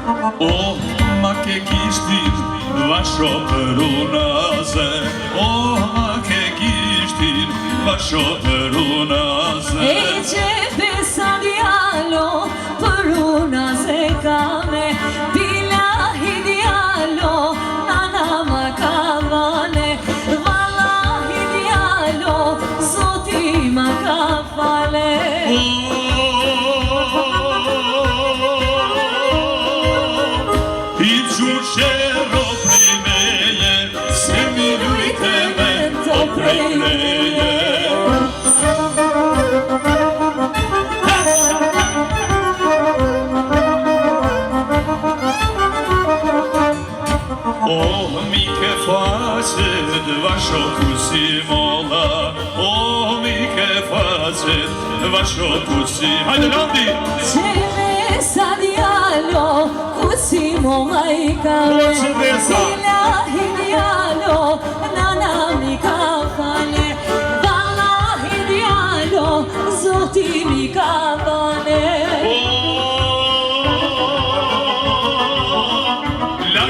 Oh, ma che kishtin vasho për unaze. Oh, ma che kishtin vasho për unaze. E që pesa djalo për unaze kame, bilahi djalo nana ma kavane, vallahi djalo zoti ma ka fale. I gjusero prej meje, se mi lujte vento prej meje. Oh, mi che facet, vasho kusi mola. Oh, mi che facet, vasho kusi. Hajde, Landi! Që mesa djalo, kusi mola I kame, bilahi djalo nana mi ka fale, vallahi djalo zoti mi ka bane. La